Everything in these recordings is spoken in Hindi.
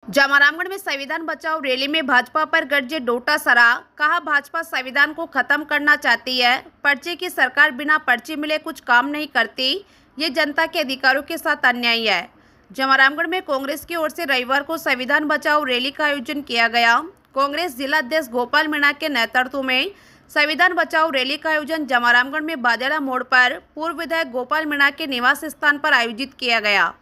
जमारामगढ़ में संविधान बचाओ रैली में भाजपा पर गरजे डोटासरा। कहा, भाजपा संविधान को खत्म करना चाहती है। पर्ची की सरकार बिना पर्ची मिले कुछ काम नहीं करती। ये जनता के अधिकारों के साथ अन्याय है। जमारामगढ़ में कांग्रेस की ओर से रविवार को संविधान बचाओ रैली का आयोजन किया गया। कांग्रेस जिला अध्यक्ष गोपाल मीणा के नेतृत्व में संविधान बचाओ रैली का आयोजन जमारामगढ़ में बादेड़ा मोड़ पर पूर्व विधायक गोपाल मीणा के निवास स्थान पर आयोजित किया गया।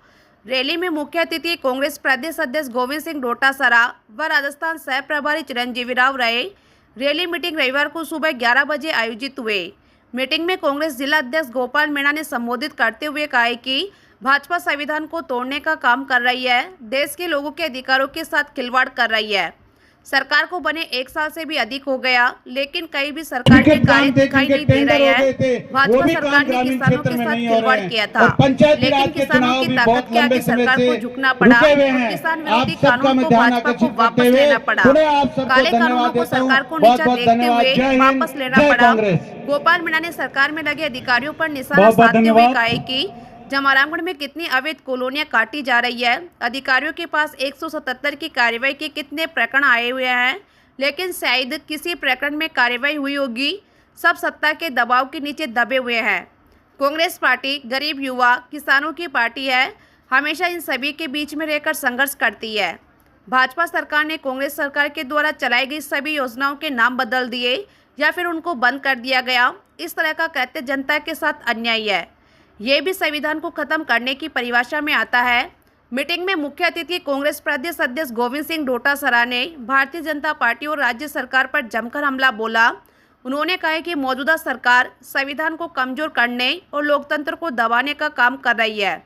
रैली में मुख्य अतिथि कांग्रेस प्रदेश अध्यक्ष गोविंद सिंह डोटासरा व राजस्थान सह प्रभारी चिरंजीवी राव रहे। रैली मीटिंग रविवार को सुबह 11 बजे आयोजित हुए। मीटिंग में कांग्रेस जिला अध्यक्ष गोपाल मीणा ने संबोधित करते हुए कहा कि भाजपा संविधान को तोड़ने का काम कर रही है, देश के लोगों के अधिकारों के साथ खिलवाड़ कर रही है। सरकार को बने 1 साल से भी अधिक हो गया, लेकिन कहीं भी सरकार के कार्य दिखाई नहीं दे रहे हैं। भाजपा सरकार ने किसानों के साथ खिलवाड़ किया था, लेकिन किसानों की ताकत के आगे सरकार को झुकना पड़ा। किसान विरोधी कानून को भाजपा को वापस लेना पड़ा। काले कानूनों को सरकार को नीचा देखते हुए वापस लेना पड़ा। गोपाल मीणा ने सरकार में लगे अधिकारियों पर निशाना साधते हुए कहा कि जमारामगढ़ में कितनी अवैध कॉलोनियां काटी जा रही है। अधिकारियों के पास 177 की कार्रवाई के कितने प्रकरण आए हुए हैं, लेकिन शायद किसी प्रकरण में कार्रवाई हुई होगी। सब सत्ता के दबाव के नीचे दबे हुए हैं। कांग्रेस पार्टी गरीब युवा किसानों की पार्टी है, हमेशा इन सभी के बीच में रहकर संघर्ष करती है। भाजपा सरकार ने कांग्रेस सरकार के द्वारा चलाई गई सभी योजनाओं के नाम बदल दिए या फिर उनको बंद कर दिया गया। इस तरह का कृत्य जनता के साथ अन्याय है। ये भी संविधान को खत्म करने की परिभाषा में आता है। मीटिंग में मुख्य अतिथि कांग्रेस प्रदेश अध्यक्ष गोविंद सिंह डोटासरा ने भारतीय जनता पार्टी और राज्य सरकार पर जमकर हमला बोला। उन्होंने कहा कि मौजूदा सरकार संविधान को कमजोर करने और लोकतंत्र को दबाने का काम कर रही है।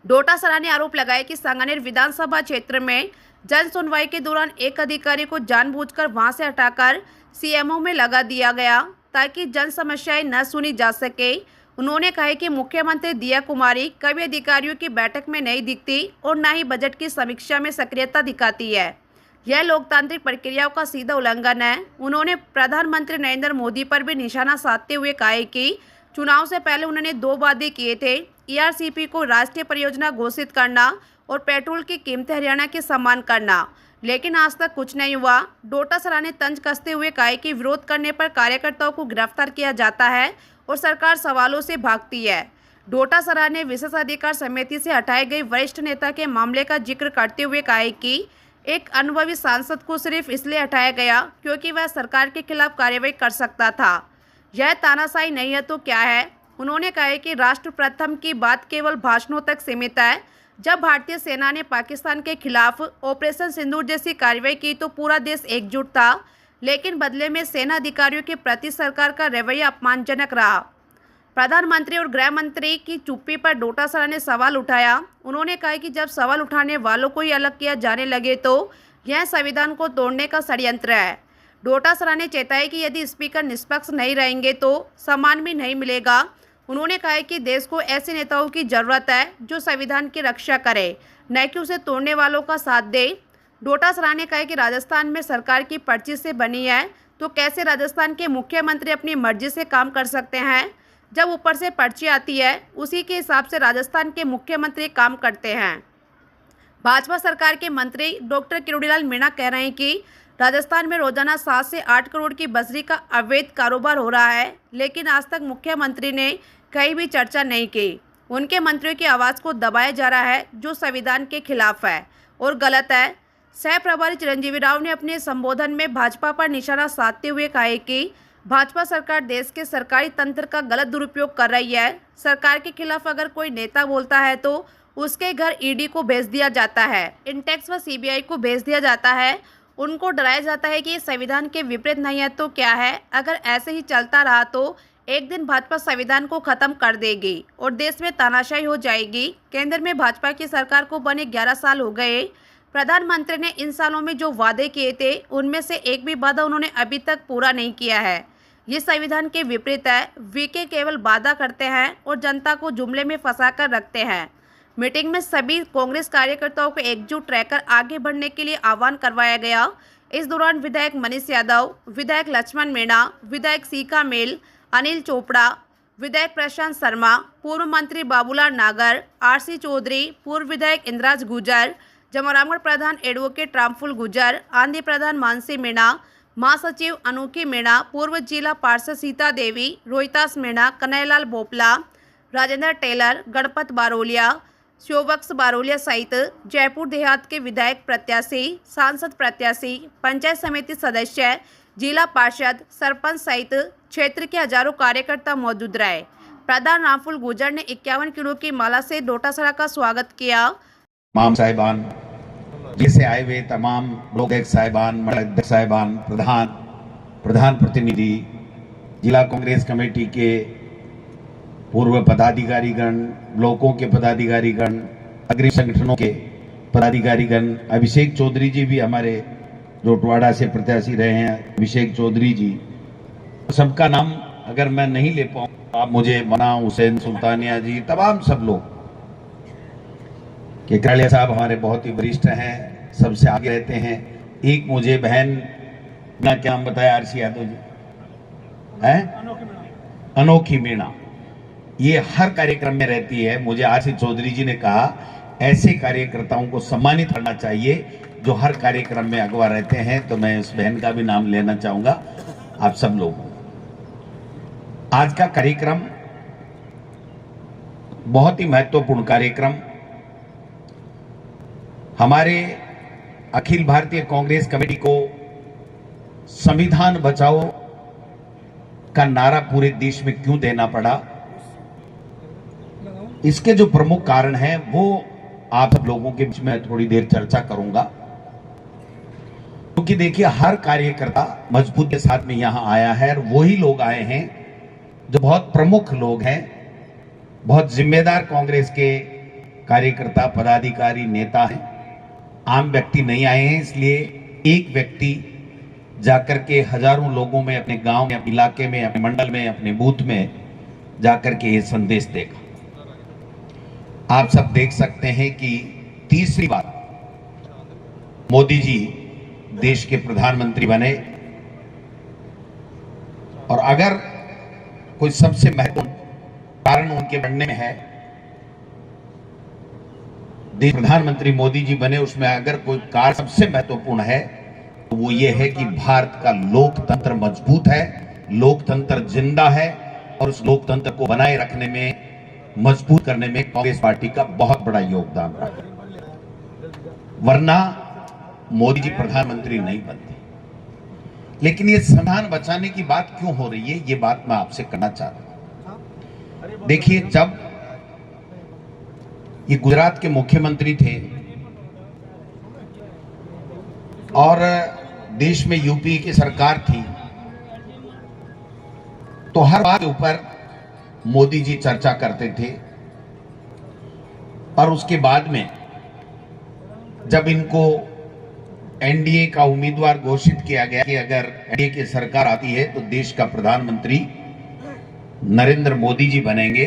डोटासरा ने आरोप लगाया कि सांगानेर विधानसभा क्षेत्र में जन सुनवाई के दौरान एक अधिकारी को जानबूझकर वहां से हटाकर सीएमओ में लगा दिया गया ताकि जन समस्याएं न सुनी जा सके। उन्होंने कहा कि मुख्यमंत्री दिया कुमारी कभी अधिकारियों की बैठक में नहीं दिखती और न ही बजट की समीक्षा में सक्रियता दिखाती है। यह लोकतांत्रिक प्रक्रियाओं का सीधा उल्लंघन है। उन्होंने प्रधानमंत्री नरेंद्र मोदी पर भी निशाना साधते हुए कहा कि चुनाव से पहले उन्होंने 2 वादे किए थे, ईआरसीपी को राष्ट्रीय परियोजना घोषित करना और पेट्रोल की कीमतें हरियाणा के समान करना, लेकिन आज तक कुछ नहीं हुआ। डोटासरा ने तंज कसते हुए कहा कि विरोध करने पर कार्यकर्ताओं को गिरफ्तार किया जाता है और सरकार सवालों से भागती है। डोटासरा ने विशेषाधिकार समिति से हटाए गए वरिष्ठ नेता के मामले का जिक्र करते हुए कहा कि एक अनुभवी सांसद को सिर्फ इसलिए हटाया गया क्योंकि वह सरकार के खिलाफ कार्रवाई कर सकता था। यह तानाशाही नहीं है तो क्या है। उन्होंने कहा कि राष्ट्र प्रथम की बात केवल भाषणों तक सीमित है। जब भारतीय सेना ने पाकिस्तान के खिलाफ ऑपरेशन सिंदूर जैसी कार्रवाई की तो पूरा देश एकजुट था, लेकिन बदले में सेना अधिकारियों के प्रति सरकार का रवैया अपमानजनक रहा। प्रधानमंत्री और गृह मंत्री की चुप्पी पर डोटासरा ने सवाल उठाया। उन्होंने कहा कि जब सवाल उठाने वालों को ही अलग किया जाने लगे तो यह संविधान को तोड़ने का षड्यंत्र है। डोटासरा ने चेताया कि यदि स्पीकर निष्पक्ष नहीं रहेंगे तो सम्मान भी नहीं मिलेगा। उन्होंने कहा कि देश को ऐसे नेताओं की जरूरत है जो संविधान की रक्षा करे, न कि उसे तोड़ने वालों का साथ दे। डोटासरा ने कहा कि राजस्थान में सरकार की पर्ची से बनी है तो कैसे राजस्थान के मुख्यमंत्री अपनी मर्जी से काम कर सकते हैं। जब ऊपर से पर्ची आती है उसी के हिसाब से राजस्थान के मुख्यमंत्री काम करते हैं। भाजपा सरकार के मंत्री डॉक्टर किरोड़ीलाल मीणा कह रहे हैं कि राजस्थान में रोजाना 7 से 8 करोड़ की बजरी का अवैध कारोबार हो रहा है, लेकिन आज तक मुख्यमंत्री ने कहीं भी चर्चा नहीं की। उनके मंत्रियों की आवाज़ को दबाया जा रहा है जो संविधान के खिलाफ है और गलत है। सह प्रभारी चिरंजीवी राव ने अपने संबोधन में भाजपा पर निशाना साधते हुए कहा कि भाजपा सरकार देश के सरकारी तंत्र का गलत दुरुपयोग कर रही है। सरकार के खिलाफ अगर कोई नेता बोलता है तो उसके घर ईडी को भेज दिया जाता है, इंटेक्स व सीबीआई को भेज दिया जाता है। उनको डराया जाता है कि ये संविधान के विपरीत नहीं है तो क्या है। अगर ऐसे ही चलता रहा तो एक दिन भाजपा संविधान को खत्म कर देगी और देश में तानाशाही हो जाएगी। केंद्र में भाजपा की सरकार को बने 11 साल हो गए। प्रधानमंत्री ने इन सालों में जो वादे किए थे उनमें से एक भी वादा उन्होंने अभी तक पूरा नहीं किया है। ये संविधान के विपरीत है। वीके केवल वादा करते हैं और जनता को जुमले में फंसाकर रखते हैं। मीटिंग में सभी कांग्रेस कार्यकर्ताओं को एकजुट रहकर आगे बढ़ने के लिए आह्वान करवाया गया। इस दौरान विधायक मनीष यादव, विधायक लक्ष्मण मीणा, विधायक सीका मेल, अनिल चोपड़ा, विधायक प्रशांत शर्मा, पूर्व मंत्री बाबूलाल नागर, आरसी चौधरी, पूर्व विधायक इंद्राज गुर्जर, जमरामगढ़ प्रधान एडवोकेट रामफुल गुजर, आंधी प्रधान मानसी मीणा, महासचिव अनोखी मीणा, पूर्व जिला पार्षद सीता देवी, रोहितास मीणा, कन्हैयालाल बोपला, राजेंद्र टेलर, गणपत बारोलिया, शिवबक्स बारोलिया सहित जयपुर देहात के विधायक प्रत्याशी, सांसद प्रत्याशी, पंचायत समिति सदस्य, जिला पार्षद, सरपंच सहित क्षेत्र के हजारों कार्यकर्ता मौजूद रहे। प्रधान रामफुल गुजर ने 51 किलो की माला से डोटासरा का स्वागत किया। तमाम साहिबान, जिसे आए हुए तमाम लोग साहिबान, मंडल अध्यक्ष साहिबान, प्रधान प्रतिनिधि, जिला कांग्रेस कमेटी के पूर्व पदाधिकारीगण, ब्लॉकों के पदाधिकारीगण, अग्रणी संगठनों के पदाधिकारीगण, अभिषेक चौधरी जी भी हमारे जोटवाड़ा से प्रत्याशी रहे हैं, अभिषेक चौधरी जी, सबका नाम अगर मैं नहीं ले पाऊँ आप मुझे मना, हुसैन सुल्तानिया जी, तमाम सब लोग के कालिया साहब हमारे बहुत ही वरिष्ठ हैं, सबसे आगे रहते हैं। एक मुझे बहन ना क्या हम बताया आरसी यादव जी है, अनोखी मीणा, ये हर कार्यक्रम में रहती है। मुझे आरसी चौधरी जी ने कहा ऐसे कार्यकर्ताओं को सम्मानित करना चाहिए जो हर कार्यक्रम में अगवा रहते हैं, तो मैं उस बहन का भी नाम लेना चाहूंगा आप सब लोग। आज का कार्यक्रम बहुत ही महत्वपूर्ण कार्यक्रम, हमारे अखिल भारतीय कांग्रेस कमेटी को संविधान बचाओ का नारा पूरे देश में क्यों देना पड़ा, इसके जो प्रमुख कारण हैं वो आप सब लोगों के बीच में थोड़ी देर चर्चा करूंगा। क्योंकि देखिए हर कार्यकर्ता मजबूत के साथ में यहां आया है और वही लोग आए हैं जो बहुत प्रमुख लोग हैं, बहुत जिम्मेदार कांग्रेस के कार्यकर्ता, पदाधिकारी, नेता हैं। आम व्यक्ति नहीं आए हैं, इसलिए एक व्यक्ति जाकर के हजारों लोगों में, अपने गांव में, अपने इलाके में, अपने मंडल में, अपने बूथ में जाकर के ये संदेश देगा। आप सब देख सकते हैं कि तीसरी बार मोदी जी देश के प्रधानमंत्री बने, और अगर कोई सबसे महत्वपूर्ण कारण उनके बनने में है, देश प्रधानमंत्री मोदी जी बने, उसमें अगर कोई कारण सबसे महत्वपूर्ण है तो वो ये है कि भारत का लोकतंत्र मजबूत है, लोकतंत्र जिंदा है, और उस लोकतंत्र को बनाए रखने में, मजबूत करने में कांग्रेस पार्टी का बहुत बड़ा योगदान रहा, वरना मोदी जी प्रधानमंत्री नहीं बनते। लेकिन ये संविधान बचाने की बात क्यों हो रही है, ये बात मैं आपसे करना चाहता हूं। देखिए, जब ये गुजरात के मुख्यमंत्री थे और देश में यूपी की सरकार थी, तो हर बात के ऊपर मोदी जी चर्चा करते थे, और उसके बाद में जब इनको एनडीए का उम्मीदवार घोषित किया गया कि अगर एनडीए की सरकार आती है तो देश का प्रधानमंत्री नरेंद्र मोदी जी बनेंगे,